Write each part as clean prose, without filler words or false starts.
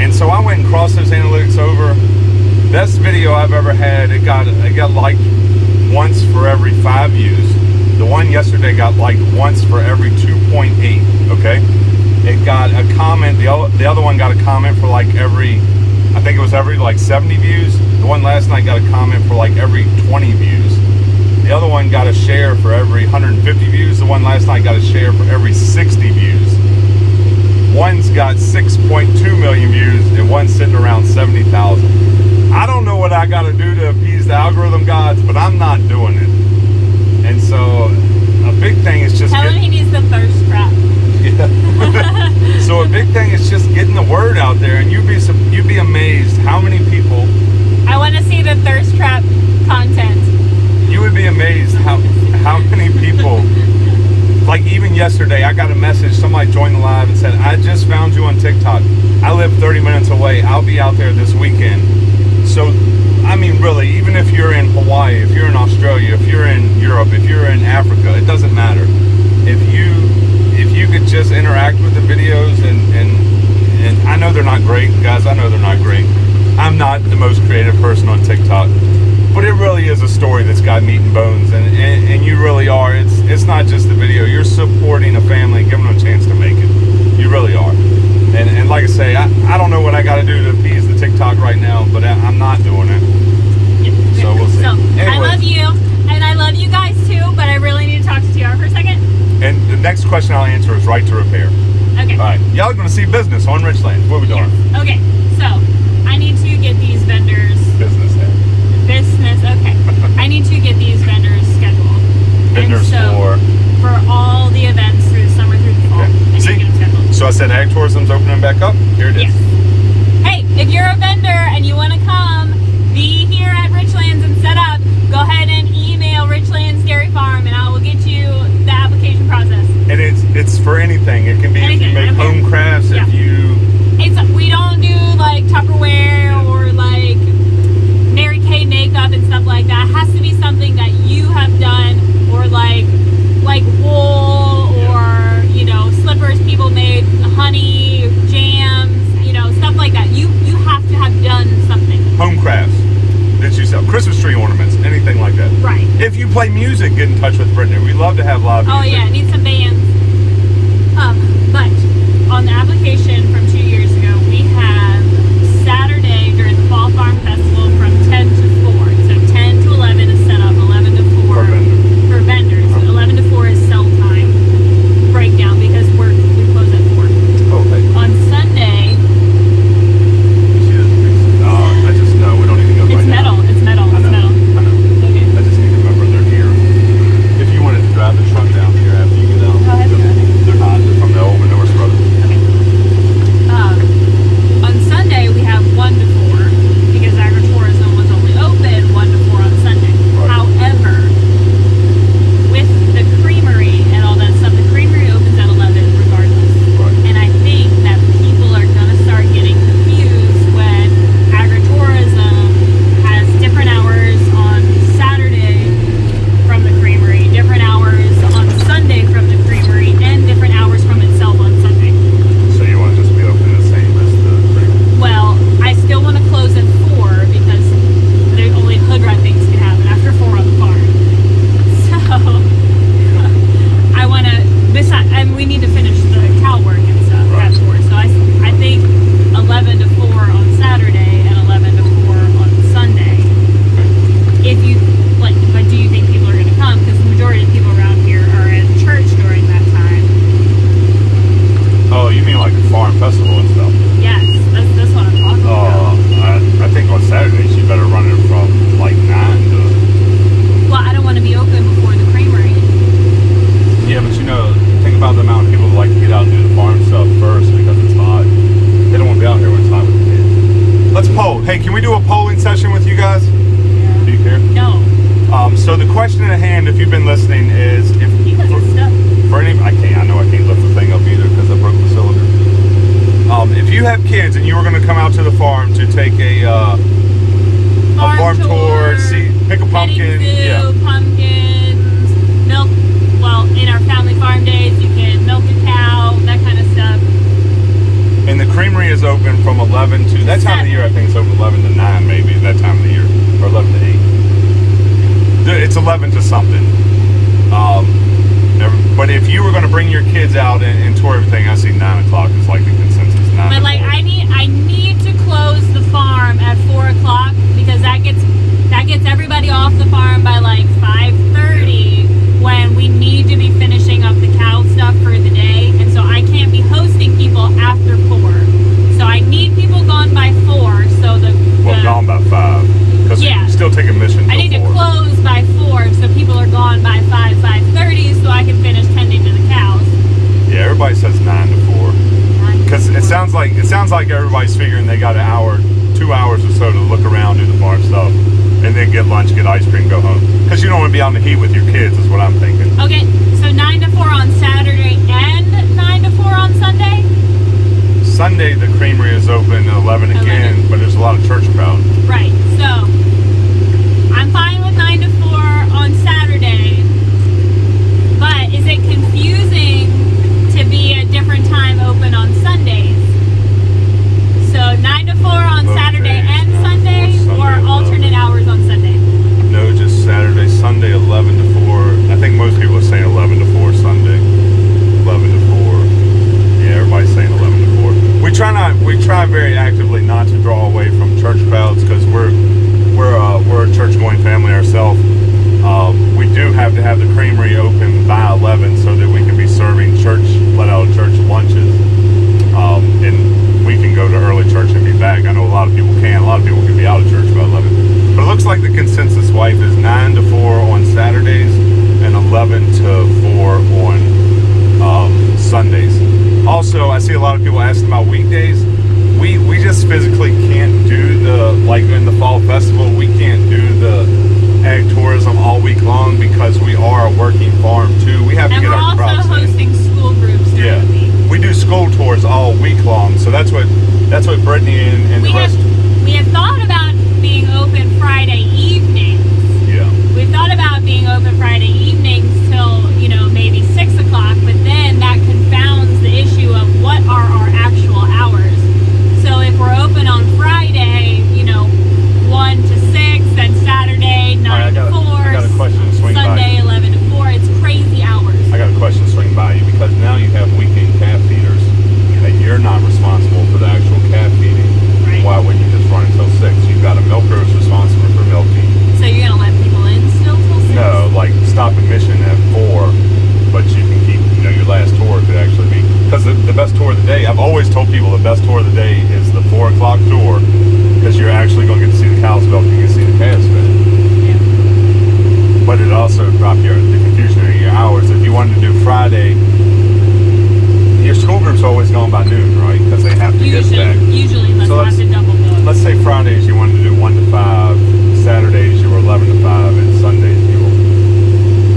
And so I went and crossed those analytics over. Best video I've ever had. It got liked once for every 5 views. The one yesterday got liked once for every 2.8. Okay. It got a comment. The other one got a comment for like every, I think it was every like 70 views. The one last night got a comment for like every 20 views. The other one got a share for every 150 views. The one last night got a share for every 60 views. One's got 6.2 million views and one's sitting around 70,000. I don't know what I got to do to appease the algorithm gods, but I'm not doing it. And so a big thing is just tell him he needs the thirst trap. Yeah. So a big thing is just getting the word out there, and you'd be amazed how many people. I want to see the thirst trap content. You would be amazed how many people. Like even yesterday, I got a message. Somebody joined the live and said, "I just found you on TikTok. I live 30 minutes away. I'll be out there this weekend." So, I mean, really, even if you're in Hawaii, if you're in Australia, if you're in Europe, if you're in Africa, it doesn't matter. If you could just interact with the videos and I know they're not great, guys. I know they're not great. I'm not the most creative person on TikTok, but it really is a story that's got meat and bones, and you really are. It's not just the video. You're supporting a family, giving them a chance to make it. You really are. And like I say, I don't know what I got to do to appease the TikTok right now, but I'm not doing it. So we'll see. So, Anyways, I love you, and I love you guys too, but I really need to talk to TR for a second. And the next question I'll answer is right to repair. Okay. All right. Y'all are going to see business on Richland. What are we doing? Yes. Okay. So, I need to get these vendors. Business head. Business. Okay. I need to get these vendors scheduled. Vendors for all the events through the summer through the fall. Okay. I need See? to get them scheduled. So I said ag tourism's opening back up. Here it is. Yes. Hey, if you're a vendor and you want to come be here at Richlands and set up, go ahead and email Richlands Dairy Farm and I will get you the application process. And it's for anything. It can be Anything, if you make okay. home crafts, Yeah. if you. We don't do like Tupperware or like Mary Kay makeup and stuff like that. It has to be something that you have done, or like wool or slippers people made, honey, jams, stuff like that. You have to have done something. Home crafts that you sell, Christmas tree ornaments, anything like that. Right. If you play music, get in touch with Brittany. We love to have live music. Oh yeah, need some bands. But on the application from 2 years ago, we have Saturday during the Fall Farm Festival from 10 to 4. So 10 to 11 is set up, 11 to 4 for vendors. 11 to 4 is sell time breakdown because we close at 4. Okay. On Sunday, She doesn't think so. I just know we don't even go it's right metal. now. It's metal. I It's know. metal. I know. Okay. I just need to remember they're here. If you wanted to drive the truck down here after you get out, Go ahead. they're not. They're from the old Norris Brothers. Okay. On Sunday we have 1 to 4 because agritourism was only open 1 to 4 on Sunday. Right. However, with the creamery and all that stuff, the creamery opens at 11 regardless. Right. And I think that people are gonna start getting confused when agritourism has different hours on Saturday from the creamery, different hours on Sunday from the creamery, and different hours from itself on Sunday. So you want to just be open the same as the creamery? Well, I still want to close at 4 because there's only hood rat things can happen after 4 on the farm. So I want to. And we need to finish the cow work and stuff at 4. So I think 11 to 4 on Saturday and 11 to 4 on Sunday. If you like, but do you think people are going to come? Because the majority of people around here are at church during that time. Oh, you mean like a farm festival and stuff? Yes, that's what I'm talking about. I think on Saturdays you better run it from like 9 to. Well, I don't want to be open before the creamery. Yeah, but think about the amount of people that like to get out and do the farm stuff first because it's hot. They don't want to be out here when it's hot with the kids. Let's poll. Hey, can we do a polling session with you guys? Do you care? No. So the question at hand, if you've been listening, is if You got your stuff. for any, I know I can't lift the thing up either because I broke the cylinder. If you have kids and you were going to come out to the farm to take a farm tour, pick a pumpkin, Zoo, pumpkins, milk. Well, in our family farm days, you can milk a cow, that kind of stuff. And the creamery is open from 11 to, that time of the year I think it's open 11 to 9 maybe, that time of the year. Or 11 to 8. It's 11 to something. But if you were going to bring your kids out and tour everything, I see 9 o'clock is like the consensus. 9 But to like 4. I need to close the farm at 4 o'clock because that gets everybody off the farm by like 5:30 when we need to be finishing up the cow stuff for the day, and so I can't be hosting people after 4. So I need people gone by 4. So gone by 5 because Yeah. you still take admission. I need to 4. close by 4 so people are gone by 5:30 so I can finish tending to the cows. Yeah, everybody says 9 to 4 because it sounds like everybody's figuring they got an hour, 2 hours or so to look around, do the farm stuff, and then get lunch, get ice cream, go home. Because you don't want to be out in the heat with your kids, is what I'm thinking. Okay, so 9 to 4 on Saturday and 9 to 4 on Sunday? Sunday, the creamery is open at 11 again, 11. but there's a lot of church crowd. Right, so I'm fine with 9 to 4 on Saturday, but is it confusing to be a different time open on Sundays? So 9 to 4 on Both Saturday days, and 9 to 4, Sunday, Sunday, or 11. alternate hours on Sunday? No, just Saturday, Sunday, 11 to 4. I think most people are saying 11 to 4 Sunday. 11 to 4. Yeah, everybody's saying 11 to 4. We try very actively not to draw away from church crowds because we're a church-going family ourselves. We do have to have the creamery open by 11 so that we can be serving let out of church lunches. And we can go to early church and be back. I know a lot of people can. A lot of people can be out of church by 11. But it looks like the consensus wife is 9 to 4 on Saturdays and 11 to 4 on Sundays. Also, I see a lot of people asking about weekdays. We just physically can't do like in the fall festival, we can't do the ag tourism all week long because we are a working farm too. We have to And get we're our crops also in. hosting school groups during the week. We do school tours all week long, so that's what Brittany and the rest. We have thought about being open Friday evenings. Yeah. We've thought about being open Friday evenings till, maybe 6 o'clock, but then that confounds the issue of what are our actual hours. So if we're open on Friday, 1 to 6, then Saturday 9 to 4, I got a question to swing by Sunday you. 11 to 4, it's crazy hours. I got a question to swing by you because now you have weekend calf feeders and you're not responsible for the actual calf feeding. Right. Why wouldn't you just run until 6? You've got a milker who's responsible for milking. So you're going to let people in still till 6? No, like stop admission at 4, but you can keep, your last tour could actually be, because the best tour of the day, I've always told people the best tour of the day is the 4 o'clock tour because you're actually going to get to see the cows milk and you can see the calves fed. Yeah. But it also dropped the confusion in your hours. If you wanted to do Friday, your school group's always going by noon, right? Because they have to get back. Usually, So let's have to double book. Let's say Fridays you wanted to do 1 to 5, Saturdays you were 11 to 5, and Sundays you were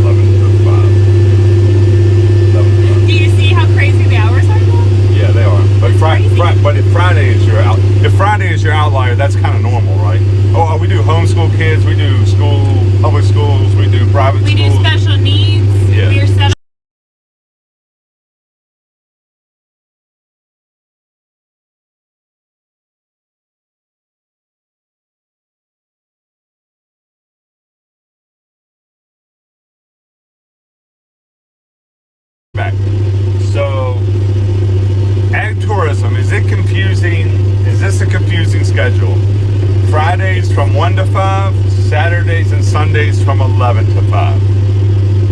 11 to 5. 11 to 5. Do you see how crazy the hours are now? Yeah, they are. But It's crazy. but if Friday is your outlier, that's kind of normal, right? Oh, we do homeschool kids, we do public schools, we do private We schools. do special needs. Yeah. We're set back. So, ag tourism, is it confusing? Is this a confusing schedule? Fridays from 1 to 5, Saturdays and Sundays from 11 to 5.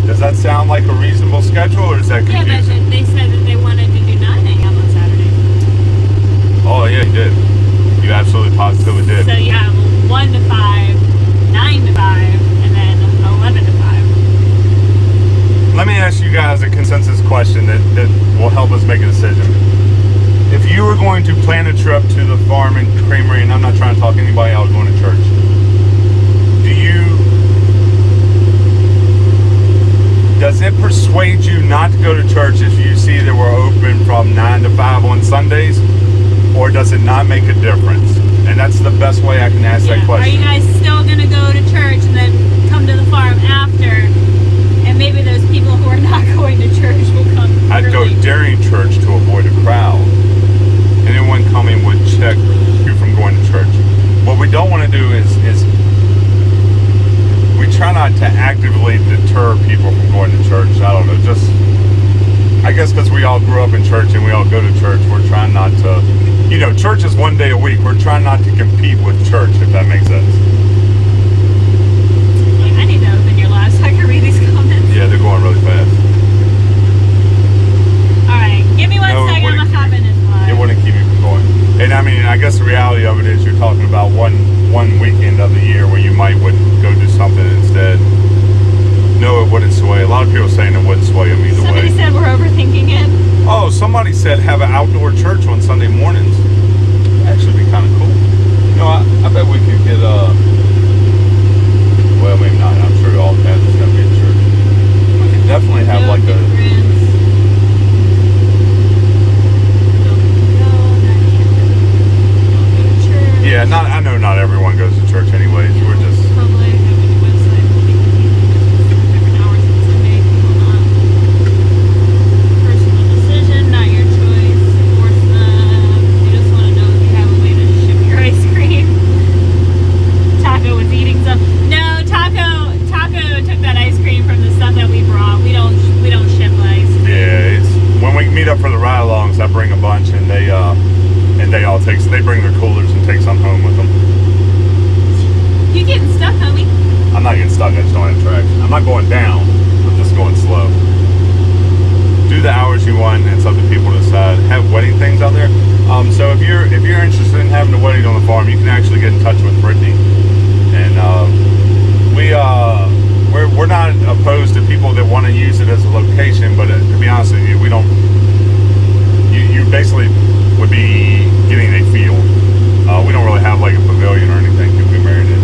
Does that sound like a reasonable schedule, or is that Yeah, but confusing? they said that they wanted to do 9 a.m. on Saturday. Oh, yeah, you did. You absolutely positively did. So you have 1 to 5, 9 to 5, and then 11 to 5. Let me ask you guys a consensus question that will help us make a decision. If you were going to plan a trip to the farm and creamery, and I'm not trying to talk anybody out going to church, does it persuade you not to go to church if you see that we're open from 9 to 5 on Sundays? Or does it not make a difference? And that's the best way I can ask that Are question. you guys still going to go to church and then come to the farm after? And maybe those people who are not going to church will come I'd go early. during church to avoid a crowd. And it anyone coming would check you from going to church. What we don't want to do is we try not to actively deter people from going to church. I don't know, just I guess because we all grew up in church and we all go to church, we're trying not to, church is one day a week. We're trying not to compete with church, if that makes sense. Yeah, I need to open your live so I can read these comments. Yeah, they're going really fast. Alright, give me one second, I'm hopping this live. It wouldn't keep you from going. And I mean, I guess the reality of it is you're talking about one weekend of the year where you might would go do something instead. No, it wouldn't sway. A lot of people are saying it wouldn't sway them either way. Somebody said we're overthinking it. Oh, somebody said have an outdoor church on Sunday mornings. That'd actually be kind of cool. I bet we could get well, maybe not. I'm sure all cats is gonna be in church. We could definitely have like a. Yeah, I know not everyone goes to church anyways. We're just. For the ride-alongs, I bring a bunch, and they all they bring their coolers and take some home with them. You getting stuck, homie? I'm not getting stuck. I just don't have tracks. I'm not going down. I'm just going slow. Do the hours you want. And it's up to people to decide. Have wedding things out there. So if you're interested in having a wedding on the farm, you can actually get in touch with Brittany, and we're not opposed to people that want to use it as a location, but to be honest with you, we don't. You basically would be getting a field. We don't really have like a pavilion or anything if we married it.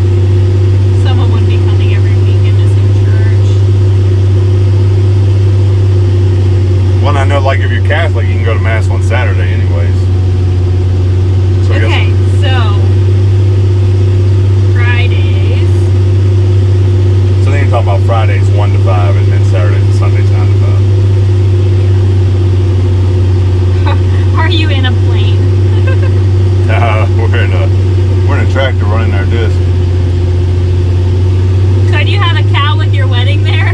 Someone would be coming every weekend to sing church. Well, I know like if you're Catholic, you can go to Mass on Saturday anyways. So okay, so Fridays. So then you talk about Fridays 1 to 5 and then Saturdays and Sundays 9 to 5. Are you in a plane? We're in a tractor running our disc. Could you have a cow with your wedding there?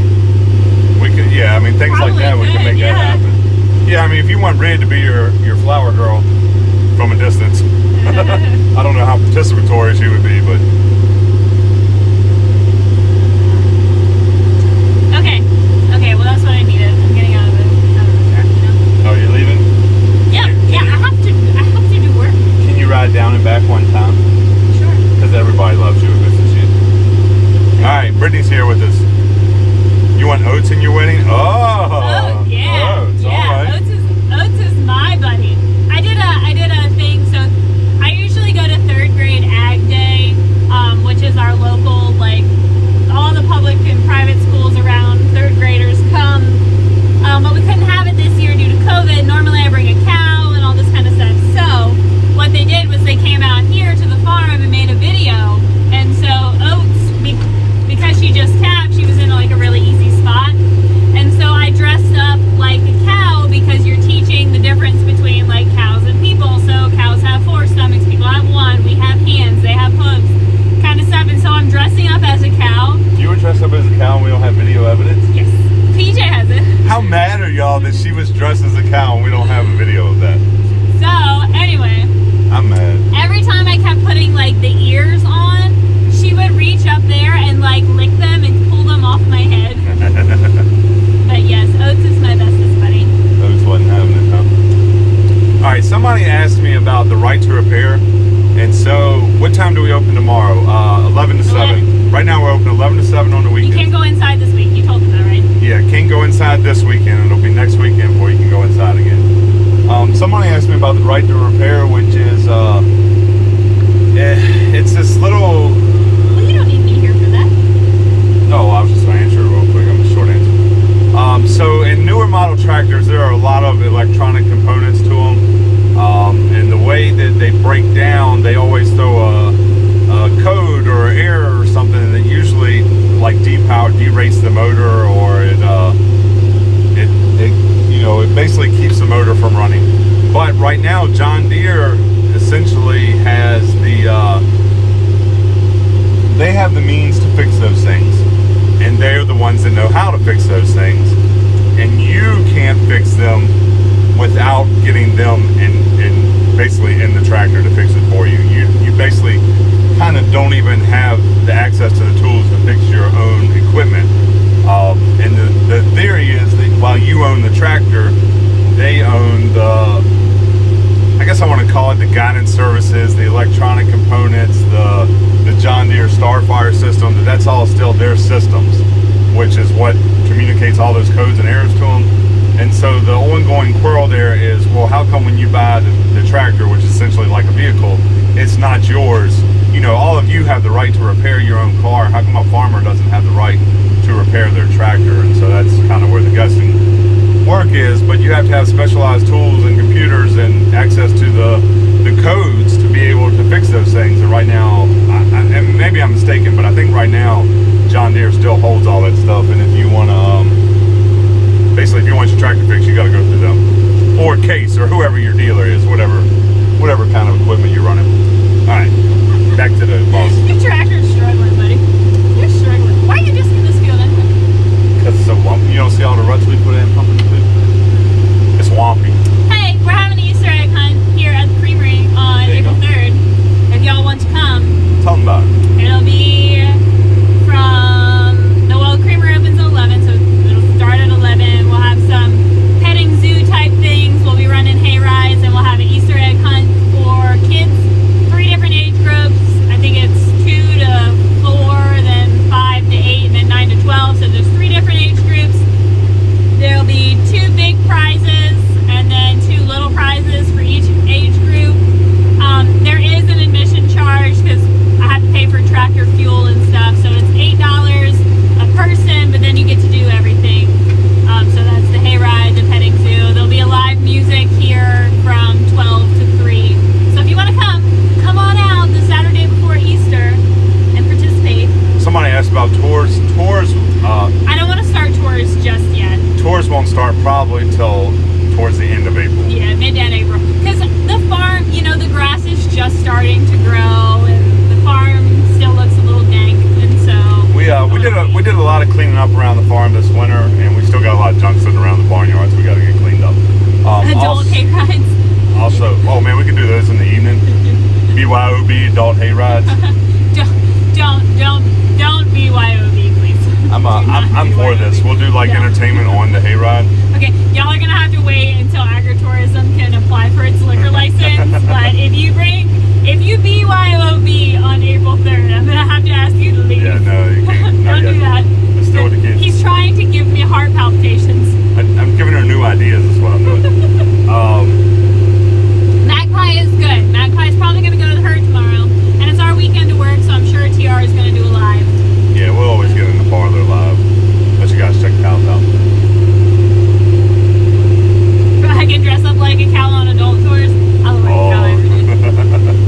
We could, yeah. I mean, things Probably like that, we could, can make that happen. Yeah, I mean, if you want Red to be your flower girl from a distance, I don't know how participatory she would be, but. Okay, well that's what I needed. I'm getting out of the track now. Oh, you're leaving? Yeah, I have to do work. Can you ride down and back one time? Sure. Because everybody loves you if it's the shit. Alright, Brittany's here with us. You want oats in your wedding? Oh yeah. Oats, yeah. alright. Oats is my buddy. I did a thing, so I usually go to 3rd grade ag day, which is our local, like, all the public and private schools around, 3rd graders come, but we couldn't have it this year due to COVID. Normally I bring a cow and all this kind of stuff. So what they did was they came out here to the farm and made a video. And so Oats, because she just tapped, she was in like a really easy spot. And so I dressed up like a cow because you're teaching the difference between like cows and people. So cows have 4 stomachs, people have 1, we have hands, they have hooves, kind of stuff. And so I'm dressing up as a cow. You were dressed up as a cow and we don't have video evidence? Yes. PJ has it. How mad are y'all that she was dressed as a cow and we don't have a video of that? So, anyway. I'm mad. Every time I kept putting, like, the ears on, she would reach up there and, like, lick them and pull them off my head. But, yes, Oats is my bestest buddy. Oats wasn't having it, huh? Alright, somebody asked me about the right to repair. And so, what time do we open tomorrow? 11 to 7. Right now we're open 11 to 7 on the weekend. You can't go inside this week. You told them that, right? Yeah, can't go inside this weekend. It'll be next weekend before you can go inside again. Somebody asked me about the right to repair, which is, it's this little... Well, you don't need me here for that. Oh, I was just going to answer it real quick. I'm the short answer. So in newer model tractors, there are a lot of electronic components to them. And the way that they break down, they always throw a code or an error or something that usually like derates the motor, or it basically keeps the motor from running. But right now, John Deere essentially has they have the means to fix those things, and they're the ones that know how to fix those things, and you can't fix them without getting them in basically in the tractor to fix it for you. You basically kind of don't even have the access to the tools to fix your own equipment. And the theory is that while you own the tractor, they own I guess I want to call it the guidance services, the electronic components, the John Deere Starfire system. That's all still their systems, which is what communicates all those codes and errors to them. And so the ongoing quarrel there is, well, how come when you buy the tractor, which is essentially like a vehicle, it's not yours? You know, all of you have the right to repair your own car. How come a farmer doesn't have the right to repair their tractor? And so that's kind of where the guessing work is, but you have to have specialized tools and computers and access to the codes to be able to fix those things. And right now, and maybe I'm mistaken, but I think right now John Deere still holds all that stuff. And if you want to, basically, if you want your tractor fixed, you got to go through them, or Case, or whoever your dealer is, whatever kind of equipment you're running. All right, back to the boss. Your tractor's struggling, buddy. You're struggling. Why are you just in this field anyway? Because it's so wumpy. You don't see all the ruts we put in pumping the food? It's swampy. Hey, we're having an Easter egg hunt here at the Creamery on There you April go. 3rd. If y'all want to come, Tell them about it. it'll be from, the Creamery opens at 11, so it'll start at 11. We'll have some petting zoo type things. We'll be running hay rides, and we'll have an Easter egg hunt for kids, 3 different age groups. I think it's 2 to 4, then 5 to 8, and then 9 to 12. So there's 3 different age groups. There'll be 2 big prizes and then 2 little prizes for each age group. There is an admission charge because I have to pay for tractor fuel and stuff. So it's $8 a person, but then you get to do everything. So that's the hayride, the petting zoo. There'll be a live music here from 12 to 3. So if you want to come on out the Saturday before Easter and participate. Somebody asked about tours. I don't want to start tours just yet. Tours won't start probably till towards the end of April. Yeah, mid to end April. Because the farm, the grass is just starting to grow, and the farm still looks a little dank, and so We did a lot of cleaning up around the farm this winter, and we still got a lot of junk sitting around the barnyard, so we got to get cleaned up. adult hay rides. Also, oh man, we could do those in the evening. BYOB adult hay rides. Don't BYOB, please. I'm for this. We'll do like No. entertainment on the hayride. Okay, y'all are gonna have to wait until agritourism can apply for its liquor license. But if you BYOB on April 3rd, I'm gonna have to ask you to leave. Yeah, no, you can't. Not Don't yet. do that. Let's still with the kids. He's trying to give me heart palpitations. I'm giving her new ideas. Is what I'm doing. Magpie is good. Magpie is probably gonna go to the herd tomorrow, and it's our weekend to work, so I'm sure TR is gonna do a live. Yeah, we'll always get in the parlor live. Let you guys check the cows out. I can dress up like a cow on adult tours. I look like a cow every day.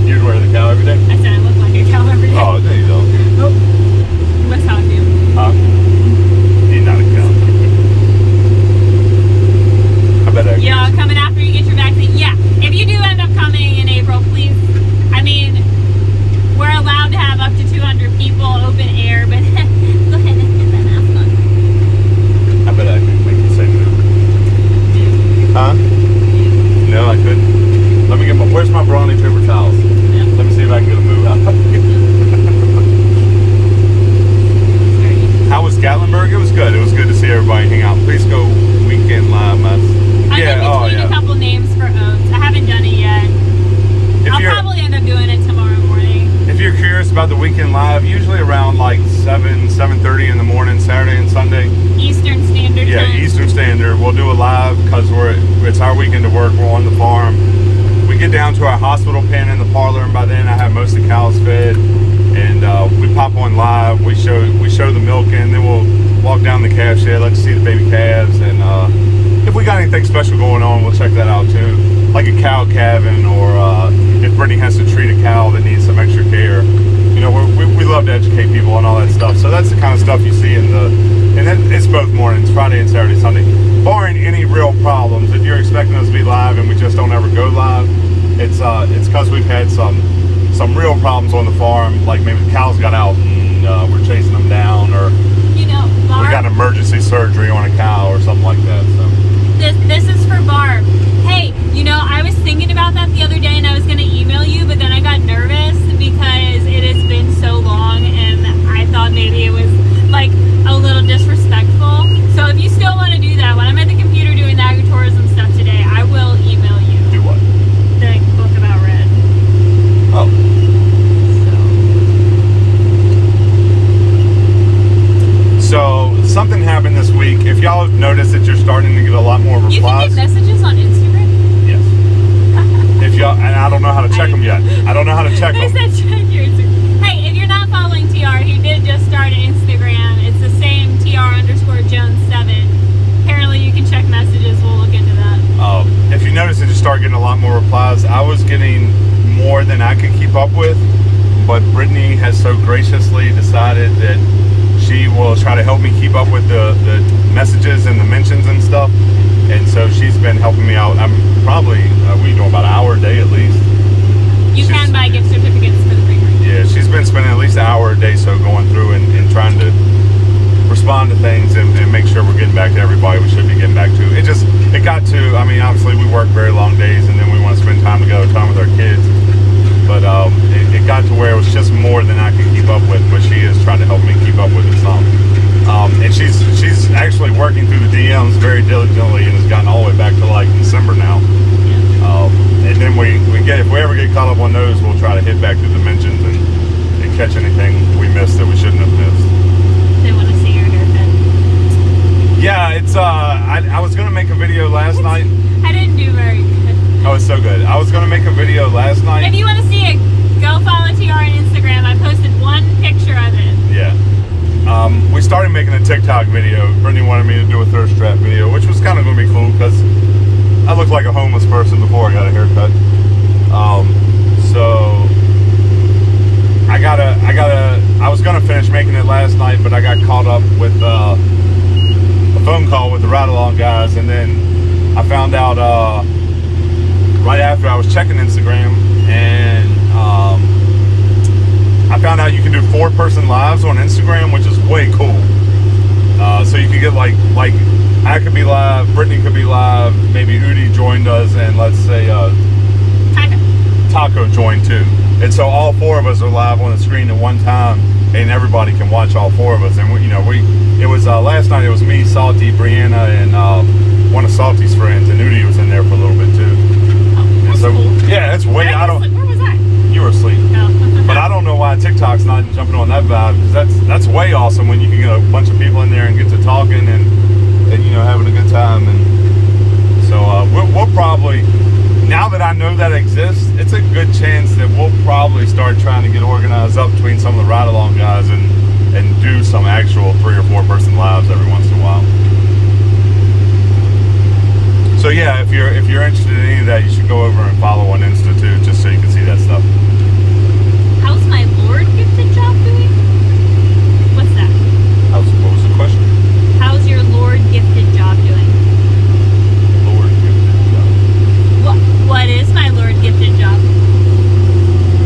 You'd wear the cow every day? I said I look like a cow every day. Oh, there you go. Nope. That's how I feel. Huh? You're not a cow. I bet I Yeah, coming after you get your vaccine. Yeah, if you do end up coming in April, please. I mean, we're allowed to have up to 200 people, open air, but go ahead and get that mask on. I bet I could make the same move. Huh? No, I couldn't. Let me get where's my brawny paper towels? Yeah. Let me see if I can get a move out. How was Gatlinburg? It was good. It was good to see everybody hang out. Please go weekend live, man. I'm Yeah, in between a couple names for oats. I haven't done it yet. I'll probably end up doing it tomorrow morning. If you're curious about the weekend live, usually around like 7:30 in the morning, Saturday and Sunday. Eastern Standard Yeah, Time. Eastern Standard. We'll do a live because it's our weekend to work. We're on the farm. We get down to our hospital pen in the parlor, and by then I have most of the cows fed. And we pop on live. We show the milking, then we'll walk down the calf shed, let you see the baby calves, and if we got anything special going on, we'll check that out too. Like a cow calving, or if Brittany has to treat a cow that needs some extra care, you know, we love to educate people and all that stuff. So that's the kind of stuff you see in the, and it's both mornings, Friday and Saturday, Sunday. Barring any real problems, if you're expecting us to be live and we just don't ever go live, it's because we've had some real problems on the farm, like maybe the cows got out and we're chasing them down, or You know, Barb, we got an emergency surgery on a cow or something like that. So this is for Barb. Hey, you know, I was thinking about that the other day and I was going to email you, but then I got nervous because it has been so long and I thought maybe it was like a little disrespectful. So if you still want to do that, when I'm at the computer doing the agritourism stuff today, I will email you do what? the book about Red. Oh. So something happened this week. If y'all have noticed that you're starting to get a lot more replies. You can get messages on Instagram? Yes. If y'all, and I don't know how to check them yet. I don't know how to check They them. said check your Instagram. Hey, if you're not following TR, he did just start an Instagram. It's the same TR_Jones7. Apparently you can check messages. We'll look into that. If you notice that you start getting a lot more replies, I was getting more than I could keep up with, but Brittany has so graciously decided that she will try to help me keep up with the messages and the mentions and stuff, and so she's been helping me out. I'm probably we do about an hour a day at least. You can buy gift certificates for the free room. Yeah, she's been spending at least an hour a day so going through and trying to respond to things and make sure we're getting back to everybody we should be getting back to. It got to, I mean, obviously we work very long days and then we want to spend time together, time with our kids. But it got to where it was just more than I could keep up with, but she is trying to help me keep up with it some. And she's actually working through the DMs very diligently and has gotten all the way back to like December now. And then if we ever get caught up on those, we'll try to hit back to the mentions and catch anything we missed that we shouldn't have missed. They want to see your haircut. Yeah, it's I was gonna make a video last night. I didn't do very good. Oh, it's so good. I was gonna make a video last night. If you want to see it, go follow TR on Instagram. I posted one picture of it. Yeah. We started making a TikTok video. Brittany wanted me to do a thirst trap video, which was kind of gonna be cool because I looked like a homeless person before I got a haircut. So I was gonna finish making it last night, but I got caught up with a phone call with the Ride Along guys, and then I found out right after I was checking Instagram, and I found out you can do 4-person lives on Instagram, which is way cool. So you can get like I could be live, Brittany could be live, maybe Udi joined us, and let's say Taco joined too. And so all 4 of us are live on the screen at one time, and everybody can watch all 4 of us. And it was last night. It was me, Salty, Brianna, and one of Salty's friends, and Udi was in there for a little bit too. That's so cool. yeah, it's way. Where was I? You were asleep. No. But I don't know why TikTok's not jumping on that vibe, because that's way awesome when you can get a bunch of people in there and get to talking and having a good time. And so we'll probably, now that I know that exists, it's a good chance that we'll probably start trying to get organized up between some of the Ride Along guys and do some actual 3 or 4-person lives every once in a while. So yeah, if you're interested in any of that, you should go over and follow on Insta too, just so you can see that stuff. How's my Lord gifted job doing? What's that? What was the question? How's your Lord gifted job doing? Lord gifted job. What is my Lord gifted job?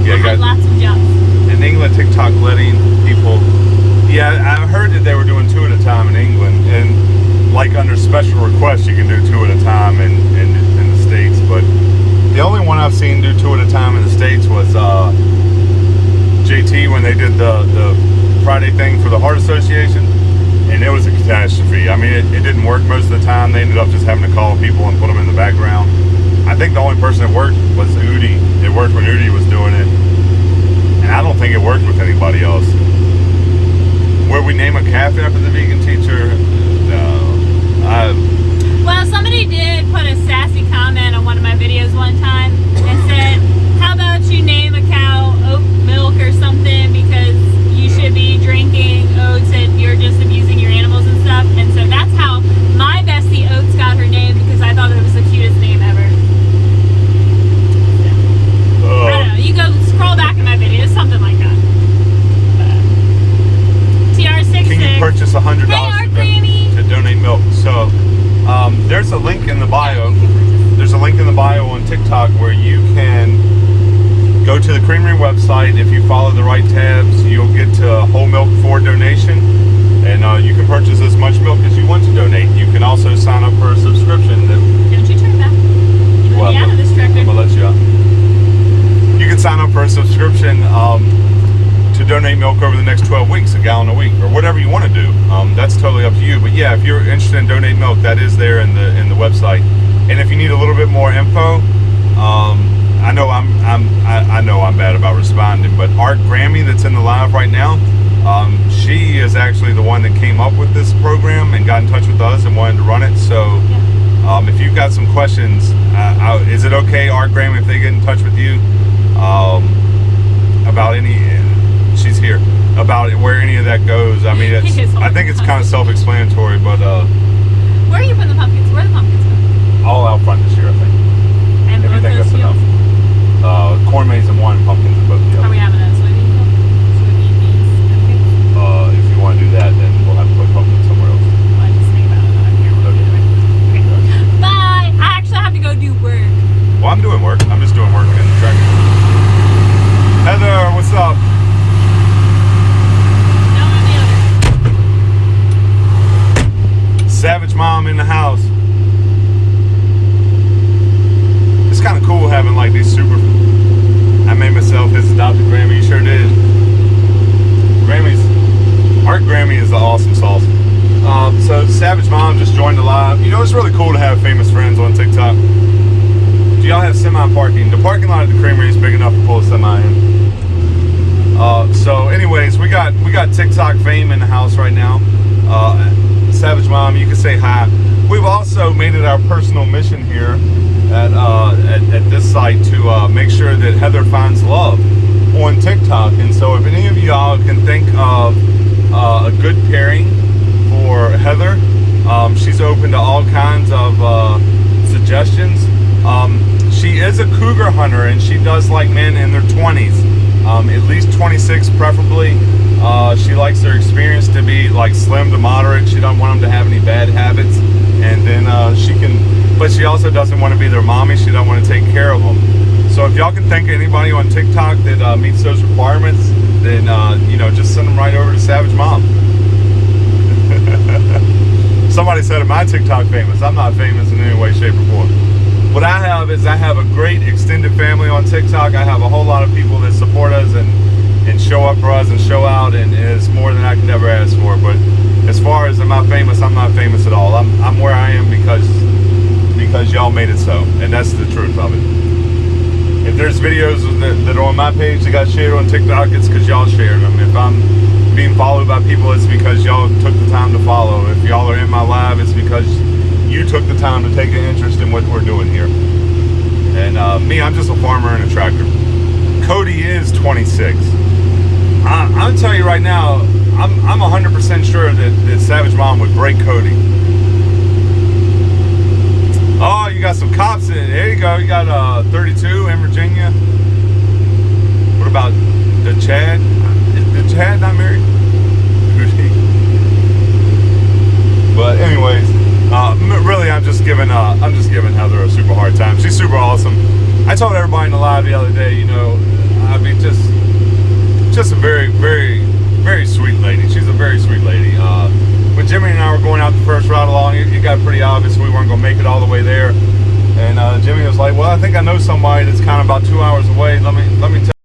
Yeah, I have lots of jobs. In England, TikTok letting people. Yeah, I heard that they were doing 2 at a time in England, and like under special requests, you can do 2 at a time in the States. But the only one I've seen do 2 at a time in the States was JT when they did the Friday thing for the Heart Association, and it was a catastrophe. I mean, it didn't work most of the time. They ended up just having to call people and put them in the background. I think the only person that worked was Udi. It worked when Udi was doing it, and I don't think it worked with anybody else. Where we name a calf after the vegan teacher? No. Well, somebody did put a sassy comment on one of my videos one time and said, how about you name a cow oat milk or something, because you should be drinking oats and you're just abusing your animals and stuff. And so that's how my bestie Oats got her name, because I thought it was the cutest name ever. I don't know. You go scroll back in my videos, something like that. website, if you follow the right tabs, you'll get to whole milk for donation, and you can purchase as much milk as you want to donate. You can also sign up for a subscription. Don't you turn that? You let me out of this tractor. I'm gonna let you out. You can sign up for a subscription to donate milk over the next 12 weeks, a gallon a week, or whatever you want to do. That's totally up to you. But yeah, if you're interested in donating milk, that is there in the website. And if you need a little bit more info, I know I'm bad about responding, but Art Grammy, that's in the live right now, she is actually the one that came up with this program and got in touch with us and wanted to run it. So if you've got some questions, is it okay, Art Grammy, if they get in touch with you about she's here, about where any of that goes? I mean, I think it's kind of self-explanatory, but where are you putting the pumpkins? Where are the pumpkins going? all out front this year, I think. And If you think that's enough. Corn maze and one, pumpkins and both. Are we having a soybean field? Soybean beans? Okay. If you want to do that, then we'll have to put pumpkins somewhere else. Well, I just think about it. I don't care what we do. Okay. Bye. I actually have to go do work. Well, I'm doing work. I'm just doing work in the tractor. Heather, what's up? No, I'm the other. Savage Mom in the house. It's kind of cool having like these super. I made myself his adopted Grammy. You sure did. Art Grammy is the awesome sauce. So Savage Mom just joined the live. You know, it's really cool to have famous friends on TikTok. Do y'all have semi parking? The parking lot at the Creamery is big enough to pull a semi in. So anyways, we got TikTok fame in the house right now. Savage Mom, you can say hi. We've also made it our personal mission here at this site to make sure that Heather finds love on TikTok. And so if any of y'all can think of a good pairing for Heather, she's open to all kinds of suggestions. She is a cougar hunter, and she does like men in their 20s, at least 26 preferably. She likes their experience to be like slim to moderate. She doesn't want them to have any bad habits, and then but she also doesn't want to be their mommy. She doesn't want to take care of them. So if y'all can think of anybody on TikTok that meets those requirements, then just send them right over to Savage Mom. Somebody said, "Am I TikTok famous?" I'm not famous in any way, shape, or form. What I have is I have a great extended family on TikTok. I have a whole lot of people that support us and show up for us and show out, and it's more than I could ever ask for. But as far as am I famous, I'm not famous at all. I'm where I am because y'all made it so, and that's the truth of it. If there's videos that are on my page that got shared on TikTok, it's because y'all shared them. If I'm being followed by people, it's because y'all took the time to follow. If y'all are in my live, it's because you took the time to take an interest in what we're doing here. And me, I'm just a farmer and a tractor. Cody is 26. I'll tell you right now, I'm 100% sure that Savage Mom would break Cody. Oh, you got some cops in it. There you go. You got 32 in Virginia. What about the Chad? Is the Chad not married? But anyways, really, I'm just giving Heather a super hard time. She's super awesome. I told everybody in the live the other day, I mean, just a very, very, very sweet lady. She's a very sweet lady. When Jimmy and I were going out the first ride along, it got pretty obvious we weren't going to make it all the way there. And Jimmy was like, "Well, I think I know somebody that's kind of about 2 hours away. Let me tell